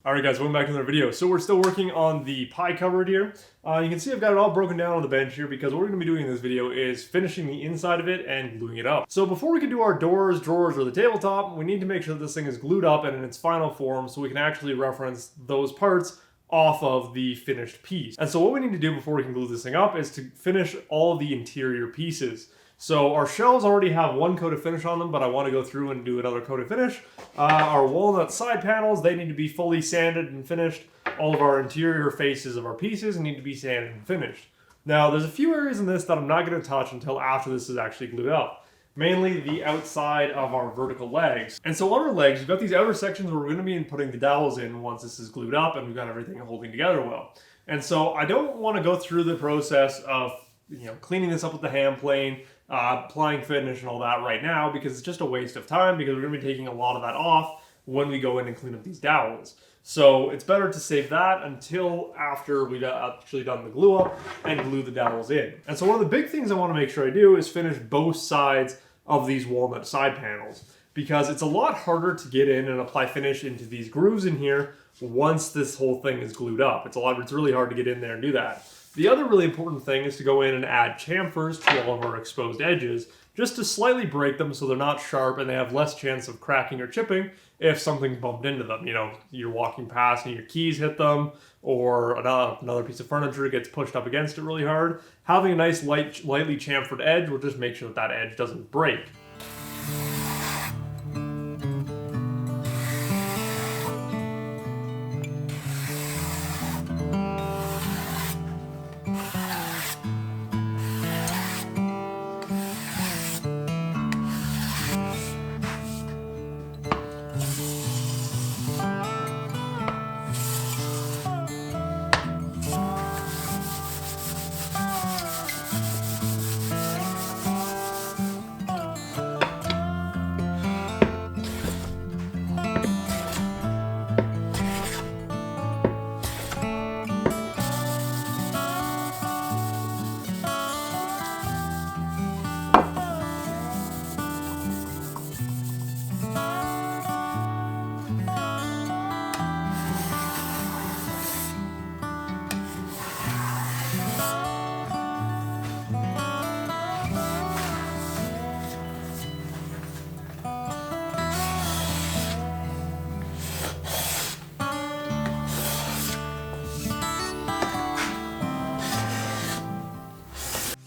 Alright guys, welcome back to another video. So we're still working on the pie cupboard here. You can see I've got it all broken down on the bench here because what we're going to be doing in this video is finishing the inside of it and gluing it up. So before we can do our doors, drawers, or the tabletop, we need to make sure that this thing is glued up and in its final form so we can actually reference those parts off of the finished piece. And so what we need to do before we can glue this thing up is to finish all of the interior pieces. So our shelves already have one coat of finish on them, but I want to go through and do another coat of finish. Our walnut side panels, they need to be fully sanded and finished. All of our interior faces of our pieces need to be sanded and finished. Now, there's a few areas in this that I'm not going to touch until after this is actually glued up. Mainly the outside of our vertical legs. And so on our legs, we've got these outer sections where we're going to be putting the dowels in once this is glued up and we've got everything holding together well. And so I don't want to go through the process of cleaning this up with the hand plane, applying finish and all that right now because it's just a waste of time because we're going to be taking a lot of that off when we go in and clean up these dowels. So it's better to save that until after we've actually done the glue up and glue the dowels in. And so one of the big things I want to make sure I do is finish both sides of these walnut side panels because it's a lot harder to get in and apply finish into these grooves in here once this whole thing is glued up. It's really hard to get in there and do that. The other really important thing is to go in and add chamfers to all of our exposed edges just to slightly break them so they're not sharp and they have less chance of cracking or chipping if something's bumped into them. You know, you're walking past and your keys hit them or another piece of furniture gets pushed up against it really hard. Having a nice lightly chamfered edge will just make sure that that edge doesn't break.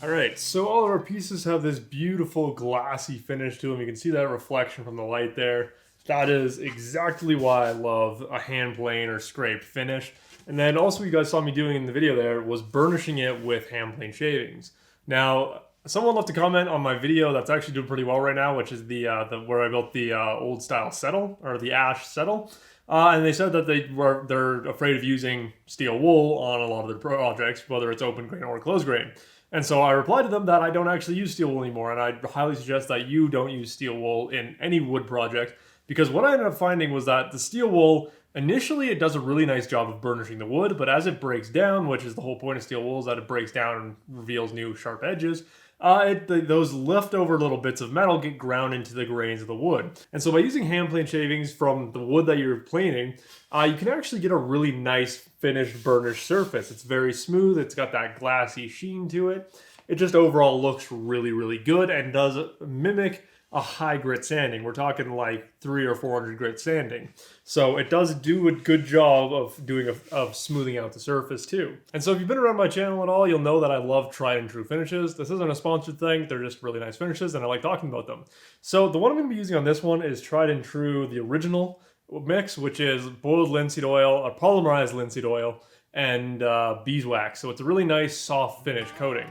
Alright, so all of our pieces have this beautiful glassy finish to them. You can see that reflection from the light there. That is exactly why I love a hand plane or scraped finish. And then also you guys saw me doing in the video there was burnishing it with hand plane shavings. Now, someone left a comment on my video that's actually doing pretty well right now, which is the where I built the old style settle, or the ash settle. And they said that they're afraid of using steel wool on a lot of their projects, whether it's open grain or closed grain. And so I replied to them that I don't actually use steel wool anymore, and I highly suggest that you don't use steel wool in any wood project, because what I ended up finding was that the steel wool, initially it does a really nice job of burnishing the wood, but as it breaks down, which is the whole point of steel wool, is that it breaks down and reveals new sharp edges, those leftover little bits of metal get ground into the grains of the wood. And so by using hand plane shavings from the wood that you're planing, you can actually get a really nice finished burnished surface. It's very smooth, it's got that glassy sheen to it. It just overall looks really, really good and does mimic a high grit sanding. We're talking like 300 or 400 grit sanding. So it does do a good job of smoothing out the surface too. And so if you've been around my channel at all, you'll know that I love tried and true finishes. This isn't a sponsored thing. They're just really nice finishes and I like talking about them. So the one I'm going to be using on this one is tried and true, the original mix, which is boiled linseed oil, or polymerized linseed oil, and beeswax. So it's a really nice soft finish coating.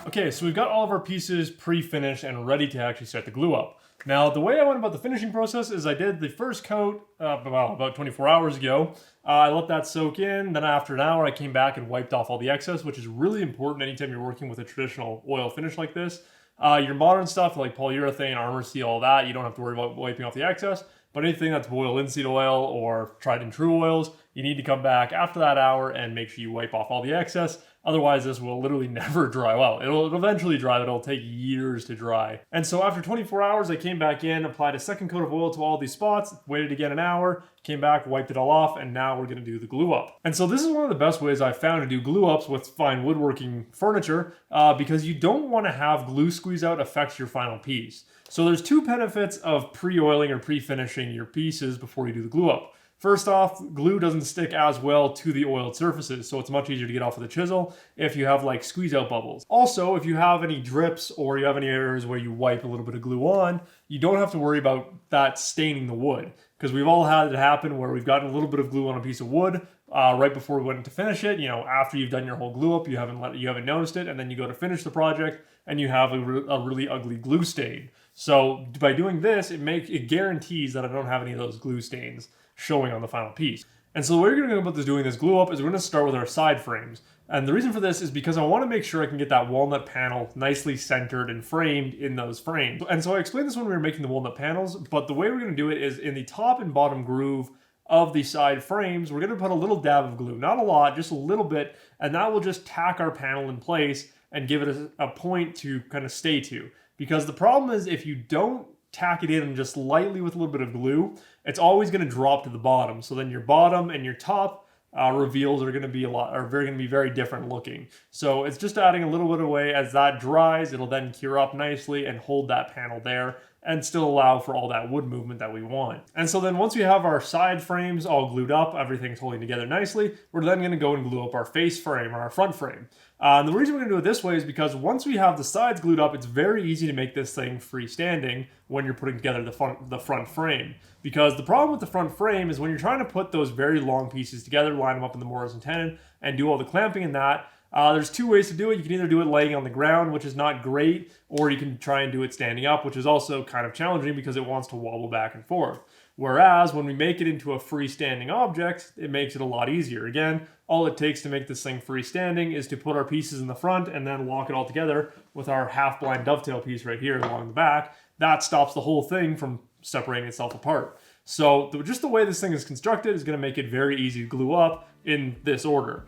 Okay, so we've got all of our pieces pre-finished and ready to actually start the glue up. Now, the way I went about the finishing process is I did the first coat about 24 hours ago. I let that soak in, then after an hour I came back and wiped off all the excess, which is really important anytime you're working with a traditional oil finish like this. Your modern stuff like polyurethane, armor seal, all that, you don't have to worry about wiping off the excess. But anything that's boil linseed oil or tried and true oils, you need to come back after that hour and make sure you wipe off all the excess. Otherwise, this will literally never dry well. It'll eventually dry, but it'll take years to dry. And so after 24 hours, I came back in, applied a second coat of oil to all these spots, waited again an hour, came back, wiped it all off, and now we're gonna do the glue up. And so this is one of the best ways I've found to do glue ups with fine woodworking furniture because you don't wanna have glue squeeze out affect your final piece. So there's two benefits of pre-oiling or pre-finishing your pieces before you do the glue up. First off, glue doesn't stick as well to the oiled surfaces, so it's much easier to get off with a chisel if you have like squeeze out bubbles. Also, if you have any drips or you have any areas where you wipe a little bit of glue on, you don't have to worry about that staining the wood. Because we've all had it happen where we've gotten a little bit of glue on a piece of wood right before we went to finish it. You know, after you've done your whole glue up, you haven't noticed it, and then you go to finish the project and you have a really ugly glue stain. So by doing this, it guarantees that I don't have any of those glue stains showing on the final piece. And so the way we're going to go about doing this glue up is we're going to start with our side frames. And the reason for this is because I want to make sure I can get that walnut panel nicely centered and framed in those frames. And so I explained this when we were making the walnut panels, but the way we're going to do it is in the top and bottom groove of the side frames, we're going to put a little dab of glue, not a lot, just a little bit, and that will just tack our panel in place and give it a point to kind of stay to. Because the problem is if you don't tack it in just lightly with a little bit of glue, it's always going to drop to the bottom. So then your bottom and your top reveals are going to be very different looking. So it's just adding a little bit away. As that dries, it'll then cure up nicely and hold that panel there and still allow for all that wood movement that we want. And so then once we have our side frames all glued up, everything's holding together nicely, we're then going to go and glue up our face frame or our front frame. And the reason we're going to do it this way is because once we have the sides glued up, it's very easy to make this thing freestanding when you're putting together the front frame. Because the problem with the front frame is when you're trying to put those very long pieces together, line them up in the mortise and tenon, and do all the clamping in that, there's two ways to do it. You can either do it laying on the ground, which is not great, or you can try and do it standing up, which is also kind of challenging because it wants to wobble back and forth. Whereas when we make it into a freestanding object, it makes it a lot easier. Again, all it takes to make this thing freestanding is to put our pieces in the front and then lock it all together with our half-blind dovetail piece right here along the back. That stops the whole thing from separating itself apart. So just the way this thing is constructed is going to make it very easy to glue up in this order.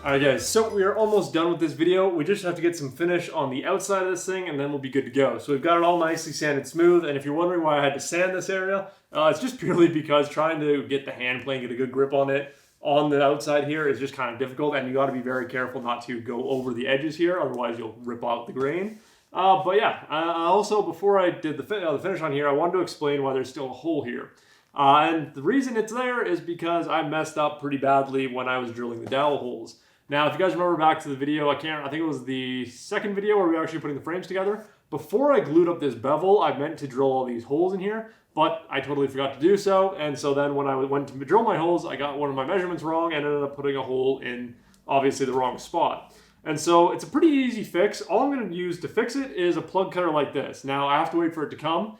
Alright guys, so we are almost done with this video. We just have to get some finish on the outside of this thing and then we'll be good to go. So we've got it all nicely sanded smooth, and if you're wondering why I had to sand this area, it's just purely because trying to get the hand plane, get a good grip on it on the outside here is just kind of difficult, and you got to be very careful not to go over the edges here, otherwise you'll rip out the grain. But yeah, also before I did the finish on here, I wanted to explain why there's still a hole here. And the reason it's there is because I messed up pretty badly when I was drilling the dowel holes. Now, if you guys remember back to the video, I think it was the second video where we were actually putting the frames together. Before I glued up this bevel, I meant to drill all these holes in here, but I totally forgot to do so. And so then when I went to drill my holes, I got one of my measurements wrong and ended up putting a hole in obviously the wrong spot. And so it's a pretty easy fix. All I'm going to use to fix it is a plug cutter like this. Now, I have to wait for it to come.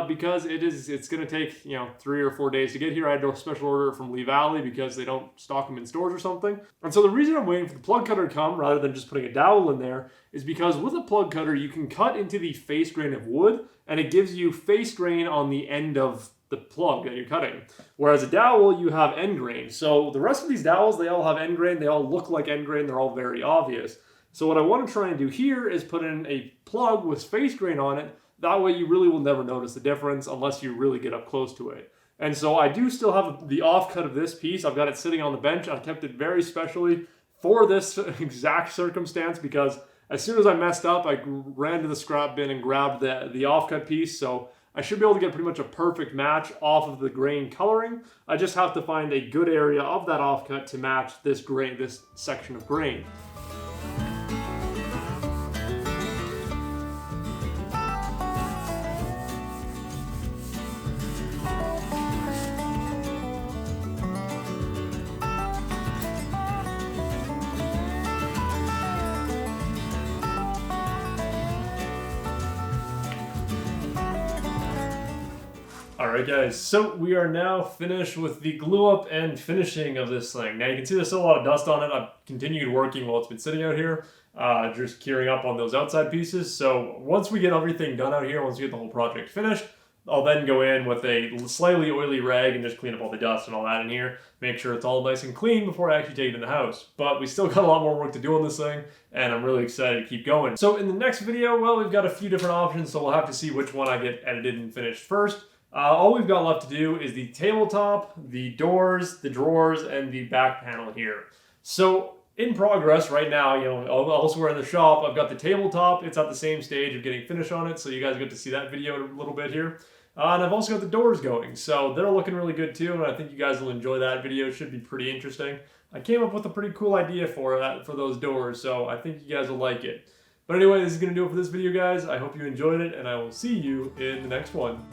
Because it's going to take, 3 or 4 days to get here. I had to special order from Lee Valley because they don't stock them in stores or something. And so the reason I'm waiting for the plug cutter to come rather than just putting a dowel in there is because with a plug cutter, you can cut into the face grain of wood and it gives you face grain on the end of the plug that you're cutting. Whereas a dowel, you have end grain. So the rest of these dowels, they all have end grain. They all look like end grain. They're all very obvious. So what I want to try and do here is put in a plug with face grain on it. That way you really will never notice the difference unless you really get up close to it. And so I do still have the offcut of this piece. I've got it sitting on the bench. I kept it very specially for this exact circumstance because as soon as I messed up, I ran to the scrap bin and grabbed the offcut piece. So I should be able to get pretty much a perfect match off of the grain coloring. I just have to find a good area of that offcut to match this grain, this section of grain. Alright guys, so we are now finished with the glue up and finishing of this thing. Now you can see there's still a lot of dust on it. I've continued working while it's been sitting out here, just curing up on those outside pieces. So once we get everything done out here, once we get the whole project finished, I'll then go in with a slightly oily rag and just clean up all the dust and all that in here. Make sure it's all nice and clean before I actually take it in the house. But we still got a lot more work to do on this thing, and I'm really excited to keep going. So in the next video, well, we've got a few different options, so we'll have to see which one I get edited and finished first. All we've got left to do is the tabletop, the doors, the drawers, and the back panel here. So in progress right now, elsewhere in the shop, I've got the tabletop. It's at the same stage of getting finish on it, so you guys get to see that video in a little bit here. And I've also got the doors going, so they're looking really good too, and I think you guys will enjoy that video. It should be pretty interesting. I came up with a pretty cool idea for those doors, so I think you guys will like it. But anyway, this is going to do it for this video, guys. I hope you enjoyed it, and I will see you in the next one.